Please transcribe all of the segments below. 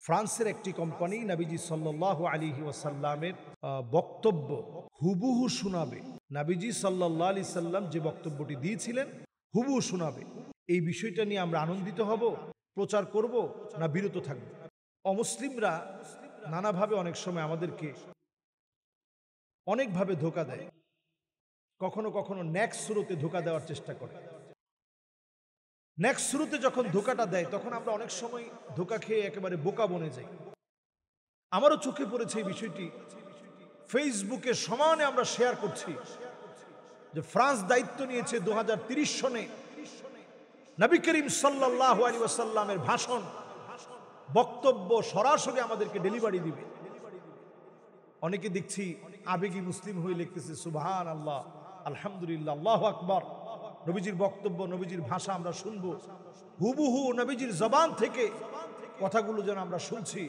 ফ্রান্সের একটি কোম্পানি নবীজি সাল্লাল্লাহু আলাইহি ওয়াসাল্লামের বক্তব্য হুবহু শোনাবে। নবীজি সাল্লাল্লাহু আলাইহি সাল্লাম যে বক্তব্যটি দিয়েছিলেন হুবহু শোনাবে। এই বিষয়টা নিয়ে আমরা আনন্দিত হব, প্রচার করব না বিরত থাকব? অমুসলিমরা নানাভাবে অনেক সময় আমাদেরকে অনেকভাবে ধোঁকা দেয়। কখনো কখনো নেক্সট সুরতে ধোঁকা দেওয়ার চেষ্টা করে। নেক্সট শুরুতে যখন ধোকাটা দেয় তখন আমরা অনেক সময় ধোকা খেয়ে একেবারে বোকা বনে যাই। আমারও চোখে পড়েছে এই বিষয়টি। ফেসবুকে সমানে আমরা শেয়ার করছি যে ফ্রান্স দায়িত্ব নিয়েছে 2030 সনে নবী করিম সাল্লাল্লাহু আলাইহি ওয়াসাল্লামের ভাষণ বক্তব্য সরাসরি আমাদেরকে ডেলিভারি দিবে। অনেকে দেখছি আবেগী মুসলিম হয়ে লিখতেছে সুবহানাল্লাহ, আলহামদুলিল্লাহ, আল্লাহু আকবার। নবীজির বক্তব্য, নবীজির ভাষা আমরা শুনবো, হুবহু নবীজির জবান থেকে কথাগুলো যেন আমরা শুনছি।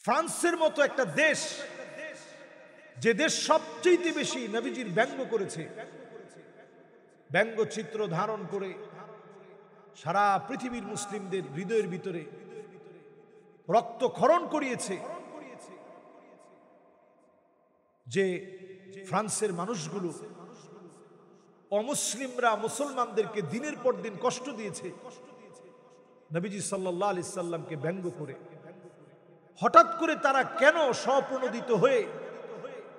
ফ্রান্সের মতো একটা দেশ, যে দেশ সবচেয়ে বেশি নবীজির ব্যঙ্গ করেছে, ব্যঙ্গচিত্র ধারণ করে সারা পৃথিবীর মুসলিমদের হৃদয়ের ভিতরে রক্তক্ষরণ করিয়েছে, যে ফ্রান্সের মানুষগুলো অমুসলিমরা মুসলমানদেরকে দিনের পর দিন কষ্ট দিয়েছে নবীজি সাল্লাল্লাহু আলাইহি সাল্লামকে ব্যঙ্গ করে। হঠাৎ করে তারা কেন স্বপ্রণোদিত হয়ে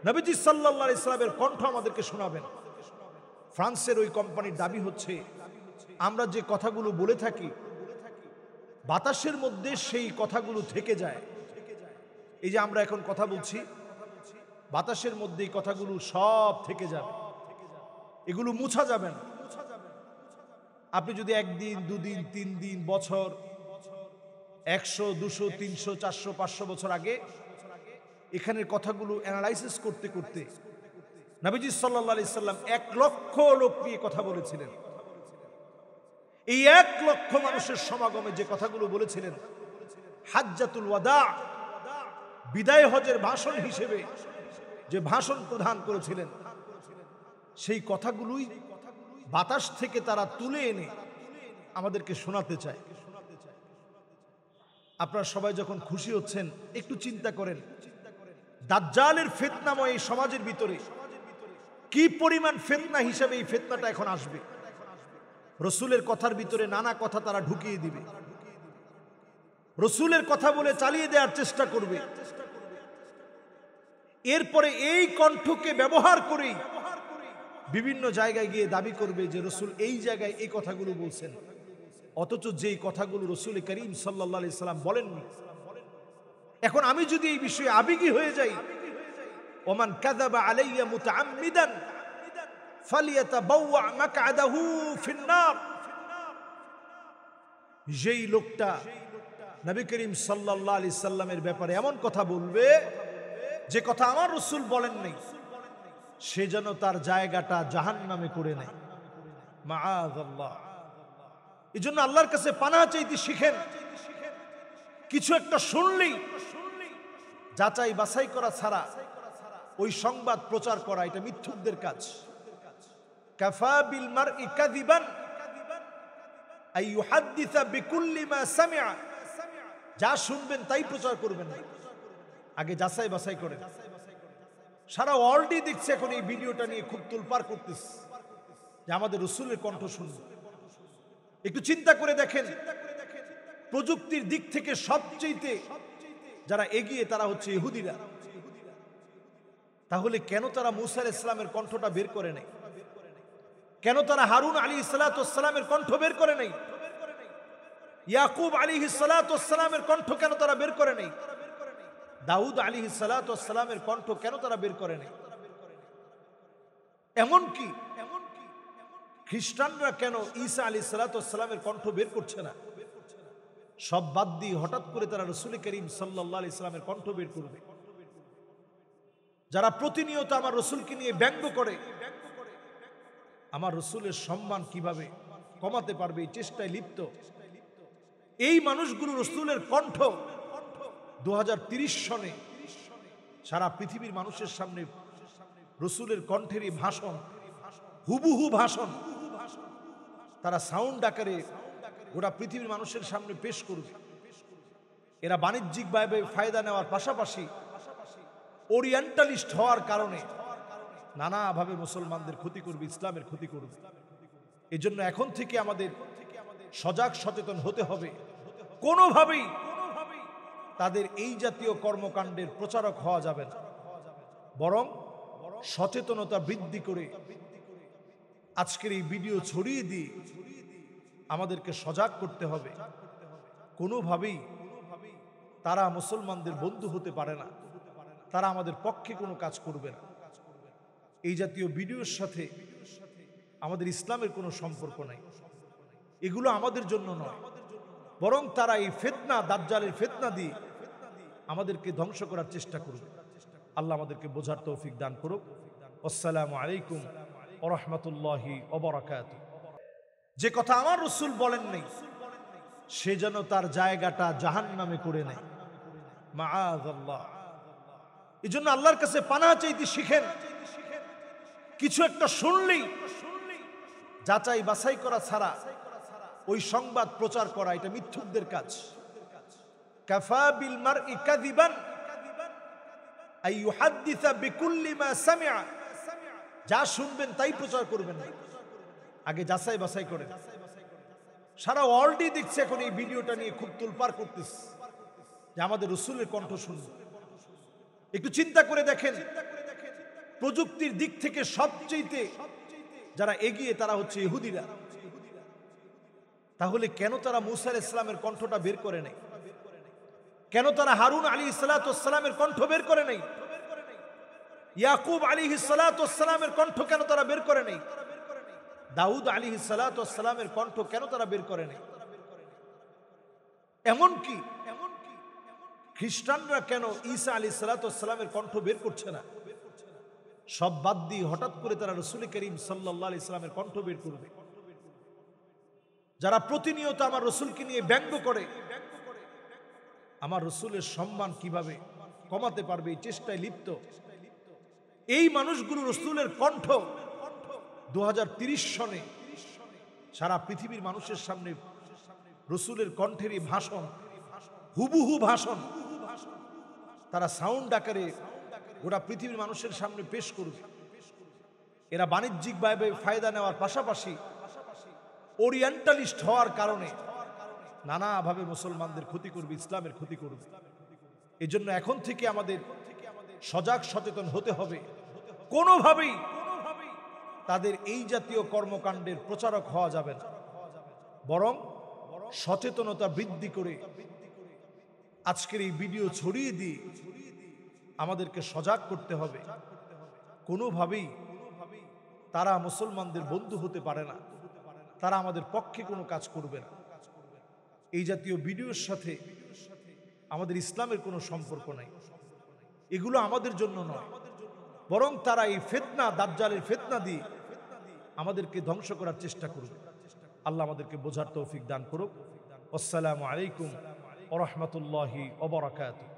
নবীজি সাল্লাল্লাহু আলাইহি সাল্লামের কণ্ঠ আমাদেরকে শোনাবেন? ফ্রান্সের ওই কোম্পানির দাবি হচ্ছে আমরা যে কথাগুলো বলে থাকি বাতাসের মধ্যে সেই কথাগুলো থেকে যায়। এই যে আমরা এখন কথা বলছি বাতাসের মধ্যে এই কথাগুলো সব থেকে যাবে, এগুলো মুছা যাবে না। আপনি যদি একদিন, দুদিন, 3 দিন, বছর, 100, 200, 300, 400, 500 বছর আগে এখানের কথাগুলো অ্যানালাইসিস করতে করতে নবীজি সাল্লাল্লাহু আলাইহি সাল্লাম 1 লক্ষ লোক নিয়ে কথা বলেছিলেন। এই 1 লক্ষ মানুষের সমাগমে যে কথাগুলো বলেছিলেন, হাজ্জাতুল ওয়াদা, বিদায় হজের ভাষণ হিসেবে যে ভাষণ প্রদান করেছিলেন, সেই কথাগুলোই বাতাস থেকে তারা তুলে এনে আমাদেরকে শোনাতে চায়। আপনারা সবাই যখন খুশি হচ্ছেন একটু চিন্তা করেন, দাজ্জালের ফিতনাময় এই সমাজের ভিতরে কি পরিমাণ ফিতনা হিসেবে এই ফিতনাটা এখন আসবে। রসুলের কথার ভিতরে নানা কথা তারা ঢুকিয়ে দিবে, রসুলের কথা বলে চালিয়ে দেওয়ার চেষ্টা করবে। এরপরে এই কণ্ঠকে ব্যবহার করেই বিভিন্ন জায়গায় গিয়ে দাবি করবে যে রসুল এই জায়গায় এই কথাগুলো বলছেন, অথচ যেই কথাগুলো রসুল করিম সাল্লাল্লাহু আলাইহি সাল্লাম বলেননি। এখন আমি যদি এই বিষয়ে আবেগী হয়ে যাই, ওমান কাযাবা আলাইয়া মুতাআম্মিদান ফালিয়াতাবাওয়া মাকআদাহু ফিন্নার, যেই লোকটা নবী করিম সাল্লাল্লাহু আলাইহি সাল্লামের ব্যাপারে এমন কথা বলবে যে কথা আমার রসুল বলেন নাই, সে যেন তার জায়গাটা জাহান্নামে করে নেয়। মাআযাল্লাহ। এই জন্য আল্লাহর কাছে পানাহ চাইতে শিখেন। কিছু একটা শুনলেই যাচাই বাছাই করা ছাড়া ওই সংবাদ প্রচার করা এটা মিথ্যুকদের কাজ। কাফা বিল মারই কাযিবান আই ইউহাদ্দিসা বিকুল্লি মা সামিআ, যা শুনবেন তাই প্রচার করবেন না, আগে যাচাই বাছাই করেন। সারা ওয়ার্ল্ডই দেখছে এখন এই ভিডিওটা নিয়ে খুব তোলপাড় করতেছে যে আমাদের রসুলের কণ্ঠ শুনবে। একটু চিন্তা করে দেখেন, প্রযুক্তির দিক থেকে সবচেয়ে যারা এগিয়ে তারা হচ্ছে ইহুদিরা। তাহলে কেন তারা মূসা আলাইহিস সালামের কণ্ঠটা বের করে নাই? কেন তারা হারুন আলাইহিস সালামের কণ্ঠ বের করে নাই? ইয়াকুব আলাইহিস সালামের কণ্ঠ কেন তারা বের করে নাই? দাউদ আলাইহিস সালামের কণ্ঠ কেন তারা বের করে নাই? এমনকি খ্রিস্টানরা কেন ঈসা আলাইহিস সালামের কণ্ঠ বের করছে না? সব বাদ দিয়ে হঠাৎ করে তারা রাসূল করিম সাল্লাল্লাহু আলাইহি সাল্লামের কণ্ঠ বের করবে। যারা প্রতিনিয়ত আমার রসুলকে নিয়ে ব্যঙ্গ করে, আমার রসুলের সম্মান কিভাবে কমাতে পারবে এই চেষ্টায় লিপ্ত, এই মানুষগুলো রসুলের কণ্ঠ 2030 সনে সারা পৃথিবীর মানুষের সামনে রসুলের কণ্ঠেরই ভাষণ, হুবহু ভাষণ তারা সাউন্ড আকারে গোটা পৃথিবীর মানুষের সামনে পেশ করবে। এরা বাণিজ্যিকভাবে ফায়দা নেওয়ার পাশাপাশি ওরিয়েন্টালিস্ট হওয়ার কারণে নানাভাবে মুসলমানদের ক্ষতি করবে, ইসলামের ক্ষতি করবে। এই জন্য এখন থেকে আমাদের সজাগ সচেতন হতে হবে। কোনোভাবেই তাদের এই জাতীয় কর্মকাণ্ডের প্রচারক হওয়া যাবে না, বরং সচেতনতা বৃদ্ধি করে আজকের এই ভিডিও ছড়িয়ে দিয়ে আমাদেরকে সজাগ করতে হবে। কোনোভাবেই তারা মুসলমানদের বন্ধু হতে পারে না, তারা আমাদের পক্ষে কোনো কাজ করবে না। এই জাতীয় ভিডিওর সাথে আমাদের ইসলামের কোনো সম্পর্ক নাই। এগুলো আমাদের জন্য নয়, বরং তারা এই ফিতনা, দাজ্জালের ফিতনা দিয়ে আমাদেরকে ধ্বংস করার চেষ্টা করবে। আল্লাহ আমাদেরকে বোঝার তৌফিক দান করুক। আসসালামু আলাইকুম ওয়া রাহমাতুল্লাহি ওয়া বারাকাতুহু। যে কথা আমার রাসূল বলেন নাই, সে যেন তার জায়গাটা জাহান্নামে করে নেয়, মাআযাল্লাহ। এই জন্য আল্লাহর কাছে পানাহ চাইতে শিখেন। কিছু একটা শুনলেই যাচাই বাছাই করা ছাড়া ওই সংবাদ প্রচার করা, এটা মিথ্যুকদের কাজ। কাফা বিল মারই কাযিবান আই ইউহাদ্দিসা বিকুল্লি মা সামিআ। যা শুনবেন তাই প্রচার করবেন না, আগে যাচাই বাছাই করেন। সারা ওয়ার্ল্ডই দেখছে এখন এই ভিডিওটা নিয়ে খুব তোলপাড় করতেছে যে আমাদের রাসূলের কণ্ঠ শুনবে। একটু চিন্তা করে দেখেন, প্রযুক্তির দিক থেকে সবচেয়ে যারা এগিয়ে তারা হচ্ছে ইহুদিরা। তাহলে কেন তারা মূসা আলাইহিস সালামের কণ্ঠটা বের করে নাই? কেন তারা হারুন আলাইহিস সালামের কণ্ঠ বের করে নাই? ইয়াকুব আলাইহিস সালামের কণ্ঠ কেন তারা বের করে নাই? দাউদ আলাইহিস সালামের কণ্ঠ কেন তারা বের করে নাই? এমনকি খ্রিস্টানরা কেন ঈসা আলাইহিস সালামের কণ্ঠ বের করছে না? সব বাদ দিয়ে হঠাৎ করে তারা রাসূল করিম সাল্লাল্লাহু আলাইহি সাল্লামের কণ্ঠ বের করবে। যারা প্রতিনিয়ত আমার রাসূলকে নিয়ে ব্যঙ্গ করে, আমার রাসূলের সম্মান কিভাবে কমাতে পারবে এই চেষ্টায় লিপ্ত, এই মানুষগুলো রাসূলের কণ্ঠ 2030 সনে সারা পৃথিবীর মানুষের সামনে রাসূলের কণ্ঠেরই ভাষণ, হুবহু ভাষণ তারা সাউন্ড আকারে গোটা পৃথিবীর মানুষের সামনে পেশ করবে। এরা বাণিজ্যিকভাবে ফায়দা নেওয়ার পাশাপাশি ওরিয়েন্টালিস্ট হওয়ার কারণে নানাভাবে মুসলমানদের ক্ষতি করবে, ইসলামের ক্ষতি করবে। এই জন্য এখন থেকে আমাদের সজাগ সচেতন হতে হবে। কোনোভাবেই তাদের এই জাতীয় কর্মকাণ্ডের প্রচারক হওয়া যাবে না, বরং সচেতনতা বৃদ্ধি করে আজকের এই ভিডিও ছড়িয়ে দিয়ে আমাদেরকে সজাগ করতে হবে। কোনোভাবেই তারা মুসলমানদের বন্ধু হতে পারে না, তারা আমাদের পক্ষে কোনো কাজ করবে না। এই জাতীয় ভিডিওর সাথে আমাদের ইসলামের কোনো সম্পর্ক নাই। এগুলো আমাদের জন্য নয়, বরং তারা এই ফিতনা, দাজ্জালের ফিতনা দিয়ে আমাদেরকে ধ্বংস করার চেষ্টা করবে। আল্লাহ আমাদেরকে বোঝার তৌফিক দান করুক। আসসালামু আলাইকুম ওয়া রাহমাতুল্লাহি ওয়া বারাকাতুহু।